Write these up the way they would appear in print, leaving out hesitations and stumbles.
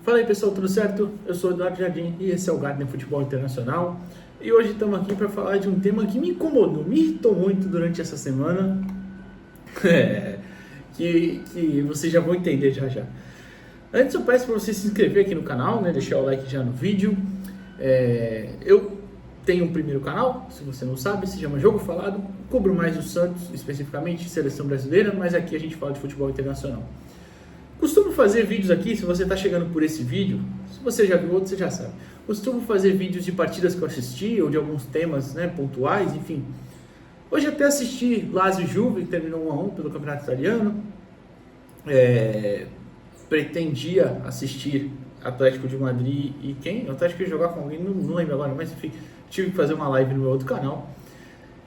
Fala aí pessoal, tudo certo? Eu sou o Eduardo Jardim e esse é o Gardner Futebol Internacional. E hoje estamos aqui para falar de um tema que me incomodou, me irritou muito durante essa semana, que vocês já vão entender já. Antes eu peço para você se inscrever aqui no canal, né? Deixar o like já no vídeo. Eu tenho um primeiro canal, se você não sabe, se chama Jogo Falado. Cubro mais o Santos, especificamente seleção brasileira, mas aqui a gente fala de futebol internacional. Costumo fazer vídeos aqui, se você está chegando por esse vídeo, se você já viu outro, você já sabe. Costumo fazer vídeos de partidas que eu assisti, ou de alguns temas, né, pontuais, enfim. Hoje até assisti Lazio e Juve, que terminou 1-1 pelo Campeonato Italiano. Pretendia assistir Atlético de Madrid e quem? O Atlético ia jogar com alguém, não lembro agora, mas enfim, tive que fazer uma live no meu outro canal.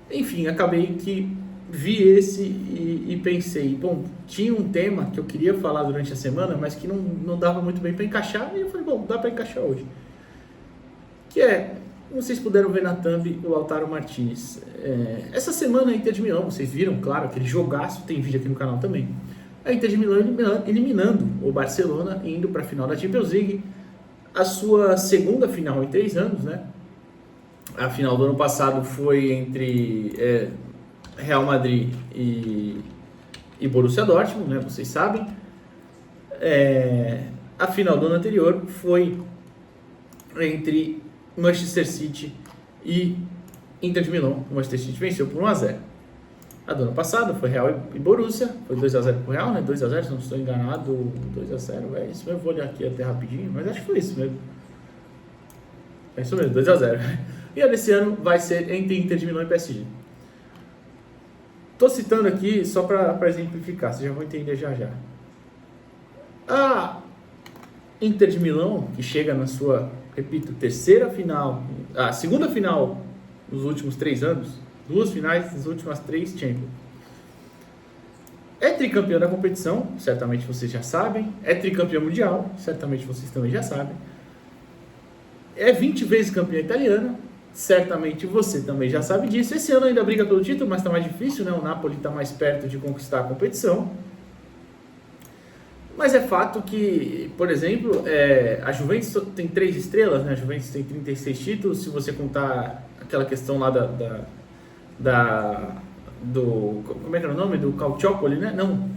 Enfim, acabei que vi esse e pensei, bom, tinha um tema que eu queria falar durante a semana, mas que não dava muito bem para encaixar, e eu falei, bom, dá para encaixar hoje. Que é, como vocês puderam ver na thumb, o Lautaro Martinez. Essa semana a Inter de Milão, vocês viram, claro, aquele jogaço, tem vídeo aqui no canal também. A Inter de Milão eliminando o Barcelona, indo para a final da Champions League, a sua segunda final em 3 anos, né? A final do ano passado foi entre Real Madrid e Borussia Dortmund, né? Vocês sabem. A final do ano anterior foi entre Manchester City e Inter de Milão. O Manchester City venceu por 1-0. A do ano passado foi Real e Borussia, foi 2-0 pro Real, né? 2-0, se não estou enganado, 2-0, é isso mesmo, vou olhar aqui até rapidinho, mas acho que foi isso mesmo. É isso mesmo, 2-0. E a desse ano vai ser entre Inter de Milão e PSG. Estou citando aqui só para exemplificar, vocês já vão entender já. A Inter de Milão, que chega na sua, repito, terceira final, a segunda final nos últimos 3 anos, 2 finais nas últimas 3 Champions. É tricampeão da competição, certamente vocês já sabem. É tricampeão mundial, certamente vocês também já sabem. É 20 vezes campeã italiana, certamente você também já sabe disso. Esse ano ainda briga pelo título, mas está mais difícil, né? O Napoli está mais perto de conquistar a competição. Mas é fato que, por exemplo, a Juventus tem 3 estrelas, né? A Juventus tem 36 títulos, se você contar aquela questão lá como é que era o nome? Do Calciopoli, né? Não,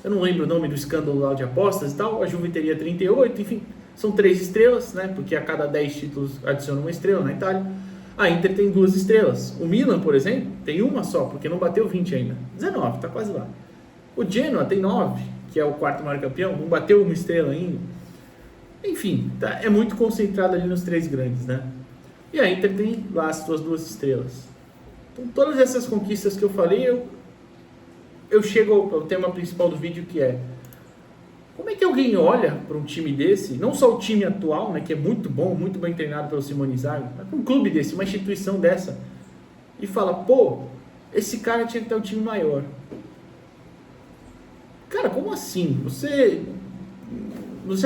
eu não lembro o nome do escândalo lá de apostas e tal. A Juve teria 38, enfim, são 3 estrelas, né? Porque a cada 10 títulos adiciona uma estrela na Itália. A Inter tem 2 estrelas. O Milan, por exemplo, tem uma só, porque não bateu 20 ainda. 19, tá quase lá. O Genoa tem 9, que é o 4º maior campeão, não bateu uma estrela ainda. Enfim, tá, é muito concentrado ali nos 3 grandes, né? E a Inter tem lá as suas 2 estrelas. Então, todas essas conquistas que eu falei, eu chego ao tema principal do vídeo, que é: como é que alguém olha para um time desse, não só o time atual, né, que é muito bom, muito bem treinado pelo Simone Inzaghi, mas um clube desse, uma instituição dessa, e fala, pô, esse cara tinha que ter um time maior. Cara, como assim? Você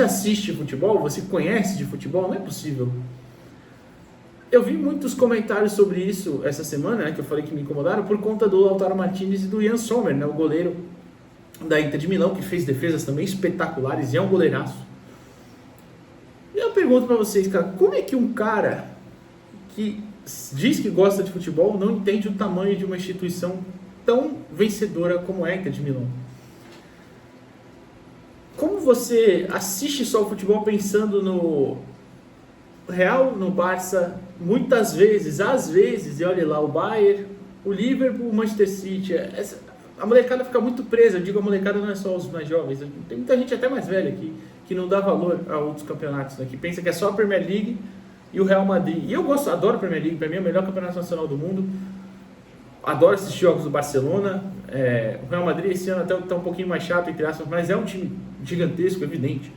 assiste futebol? Você conhece de futebol? Não é possível. Eu vi muitos comentários sobre isso essa semana, né, que eu falei que me incomodaram, por conta do Lautaro Martinez e do Yann Sommer, né, o goleiro da Inter de Milão, que fez defesas também espetaculares e é um goleiraço. E eu pergunto pra vocês, cara, como é que um cara que diz que gosta de futebol não entende o tamanho de uma instituição tão vencedora como é a Inter de Milão? Como você assiste só o futebol pensando no Real, no Barça, muitas vezes, às vezes, e olha lá, o Bayern, o Liverpool, o Manchester City, a molecada fica muito presa. Eu digo, a molecada não é só os mais jovens, tem muita gente até mais velha aqui, que não dá valor a outros campeonatos, né, que pensa que é só a Premier League e o Real Madrid. E eu adoro a Premier League, para mim é o melhor campeonato nacional do mundo. Adoro assistir jogos do Barcelona. O Real Madrid esse ano até está um pouquinho mais chato, entre aspas, mas é um time gigantesco, evidente.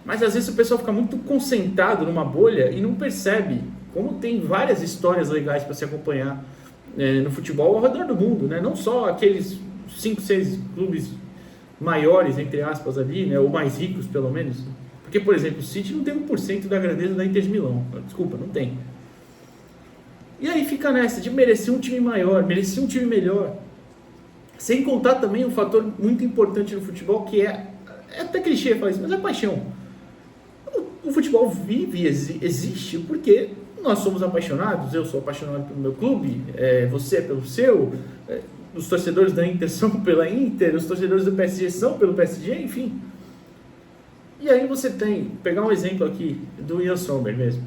Mas às vezes o pessoal fica muito concentrado numa bolha e não percebe como tem várias histórias legais para se acompanhar no futebol ao redor do mundo, né? Não só aqueles 5, 6 clubes maiores, entre aspas, ali, né? Ou mais ricos, pelo menos. Porque, por exemplo, o City não tem 1% da grandeza da Inter de Milão. Desculpa, não tem. E aí fica nessa de merecer um time maior, merecer um time melhor. Sem contar também um fator muito importante no futebol, que é até clichê falar isso, mas é paixão. futebol vive, existe, porque nós somos apaixonados, eu sou apaixonado pelo meu clube, você é pelo seu, os torcedores da Inter são pela Inter, os torcedores do PSG são pelo PSG, enfim. E aí você tem, pegar um exemplo aqui do Ian Sommer mesmo.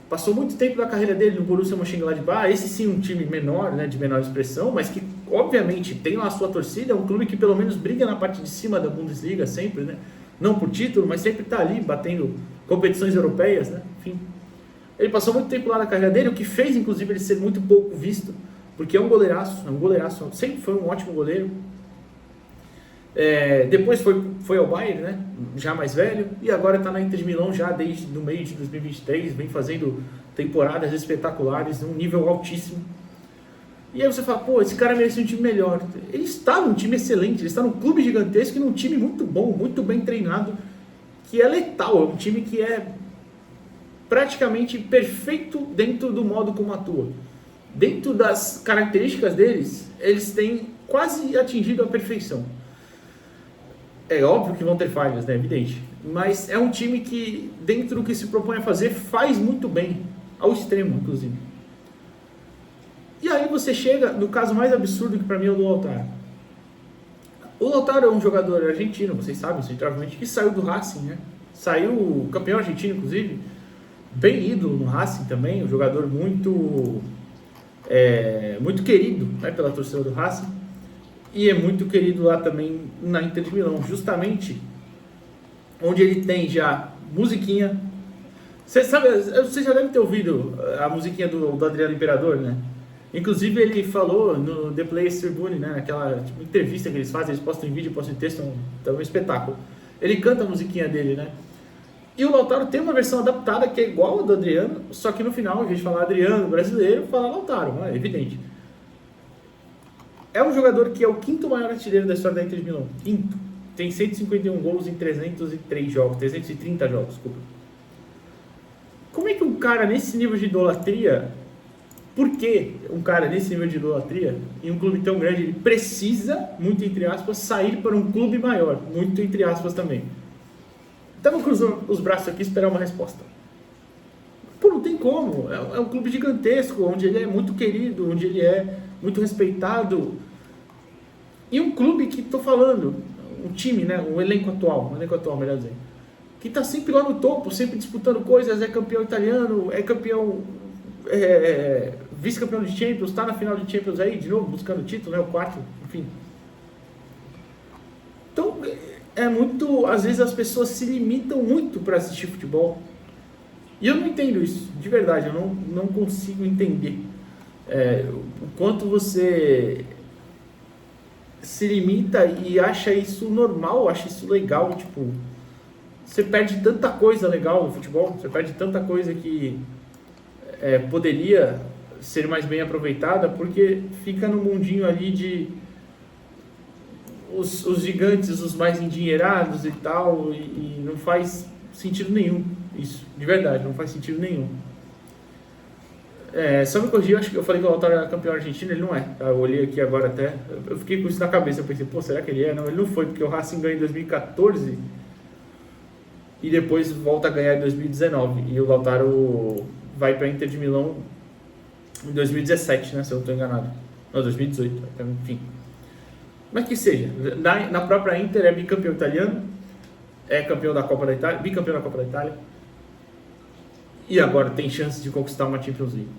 Passou muito tempo da carreira dele no Borussia Mönchengladbach, esse sim um time menor, né, de menor expressão, mas que obviamente tem lá a sua torcida, é um clube que pelo menos briga na parte de cima da Bundesliga sempre, né? Não por título, mas sempre está ali batendo competições europeias, né? Enfim. Ele passou muito tempo lá na carreira dele, o que fez inclusive ele ser muito pouco visto, porque é um goleiraço, sempre foi um ótimo goleiro. Depois foi ao Bayern, né? Já mais velho, e agora está na Inter de Milão já desde o meio de 2023, vem fazendo temporadas espetaculares, num nível altíssimo. E aí você fala, pô, esse cara merece um time melhor. Ele está num time excelente, ele está num clube gigantesco e num time muito bom, muito bem treinado, que é letal, é um time que é praticamente perfeito dentro do modo como atua. Dentro das características deles, eles têm quase atingido a perfeição. É óbvio que vão ter falhas, né? Evidente. Mas é um time que, dentro do que se propõe a fazer, faz muito bem. Ao extremo, inclusive. E aí você chega no caso mais absurdo, que para mim é o do Lautaro. O Lautaro é um jogador argentino, vocês sabem, provavelmente, que saiu do Racing, né? Saiu campeão argentino, inclusive. Bem ídolo no Racing também. Um jogador muito querido, né, pela torcida do Racing. E é muito querido lá também na Inter de Milão, justamente onde ele tem já musiquinha. Você já deve ter ouvido a musiquinha do Adriano Imperador, né? Inclusive ele falou no The Players Tribune, né? Naquela entrevista que eles fazem, eles postam em vídeo, postam em texto, é um espetáculo. Ele canta a musiquinha dele, né? E o Lautaro tem uma versão adaptada que é igual a do Adriano, só que no final, ao invés de falar Adriano brasileiro, fala Lautaro, é evidente. É um jogador que é o quinto maior artilheiro da história da Inter de Milão. Quinto. Tem 151 gols em 303 jogos. 330 jogos, desculpa. Como é que um cara nesse nível de idolatria... Por que um cara nesse nível de idolatria, em um clube tão grande, ele precisa, muito entre aspas, sair para um clube maior? Muito entre aspas também. Então vou cruzar os braços aqui e esperar uma resposta. Pô, não tem como. É um clube gigantesco, onde ele é muito querido, onde ele é muito respeitado. E um clube que, estou falando, um time, né, um elenco atual, melhor dizer, que está sempre lá no topo, sempre disputando coisas, é campeão italiano, é campeão, vice-campeão de Champions, está na final de Champions aí, de novo, buscando o título, né, o quarto, enfim. Então, às vezes as pessoas se limitam muito para assistir futebol. E eu não entendo isso, de verdade, eu não consigo entender. O quanto você se limita e acha isso normal, acha isso legal, tipo, você perde tanta coisa legal no futebol, você perde tanta coisa que poderia ser mais bem aproveitada, porque fica no mundinho ali de os gigantes, os mais endinheirados e tal, e não faz sentido nenhum isso, de verdade, não faz sentido nenhum. Só me corrigir, acho que eu falei que o Lautaro era campeão argentino, ele não é, tá? Eu olhei aqui agora até, eu fiquei com isso na cabeça, eu pensei, pô, será que ele é? Não, ele não foi, porque o Racing ganhou em 2014 e depois volta a ganhar em 2019, e o Lautaro vai para a Inter de Milão em 2017, né, se eu não estou enganado, não, 2018, enfim. Mas que seja, na própria Inter é bicampeão italiano, é campeão da Copa da Itália, bicampeão da Copa da Itália, e agora tem chance de conquistar uma Champions League.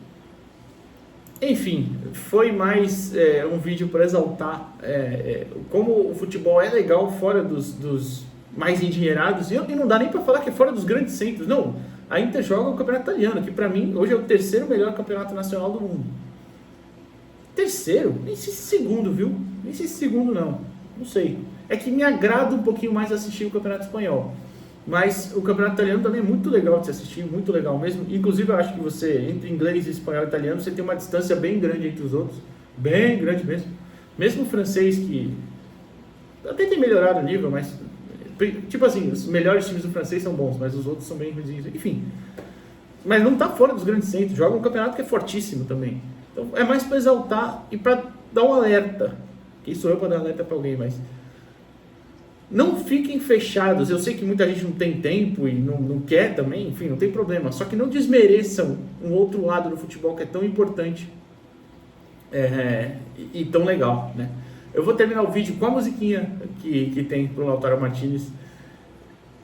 Enfim, foi mais um vídeo para exaltar como o futebol é legal fora dos mais endinheirados, e não dá nem para falar que é fora dos grandes centros, não. A Inter joga o campeonato italiano, que para mim hoje é o terceiro melhor campeonato nacional do mundo. Terceiro? Nem sei se segundo, viu? Nem sei se segundo não sei. É que me agrada um pouquinho mais assistir o campeonato espanhol. Mas o campeonato italiano também é muito legal de se assistir, muito legal mesmo. Inclusive eu acho que você, entre inglês, espanhol e italiano, você tem uma distância bem grande entre os outros. Bem grande mesmo. Mesmo o francês, que até tem melhorado o nível, mas... Tipo assim, os melhores times do francês são bons, mas os outros são bem ruins. Enfim. Mas não está fora dos grandes centros. Joga um campeonato que é fortíssimo também. Então é mais para exaltar e para dar um alerta. Quem sou eu para dar alerta para alguém, mas... não fiquem fechados. Eu sei que muita gente não tem tempo e não quer também, enfim, não tem problema. Só que não desmereçam um outro lado do futebol que é tão importante e tão legal, né? Eu vou terminar o vídeo com a musiquinha que tem pro Lautaro Martinez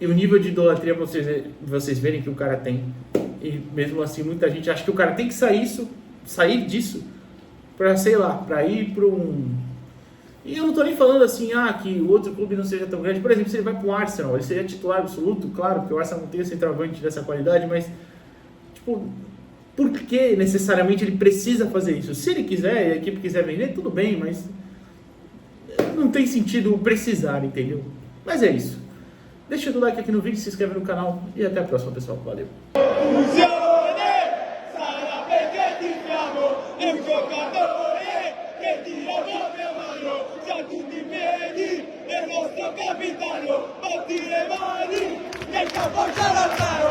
e o nível de idolatria pra vocês verem que o cara tem. E mesmo assim, muita gente acha que o cara tem que sair disso pra, sei lá, pra ir pra um... E eu não tô nem falando assim, que o outro clube não seja tão grande. Por exemplo, se ele vai pro Arsenal, ele seria titular absoluto, claro, porque o Arsenal não tem esse centroavante dessa qualidade, mas, tipo, por que necessariamente ele precisa fazer isso? Se ele quiser, e a equipe quiser vender, tudo bem, mas não tem sentido precisar, entendeu? Mas é isso. Deixa o like aqui no vídeo, se inscreve no canal e até a próxima, pessoal. Valeu! Capitano, battire mani, nel capo c'è la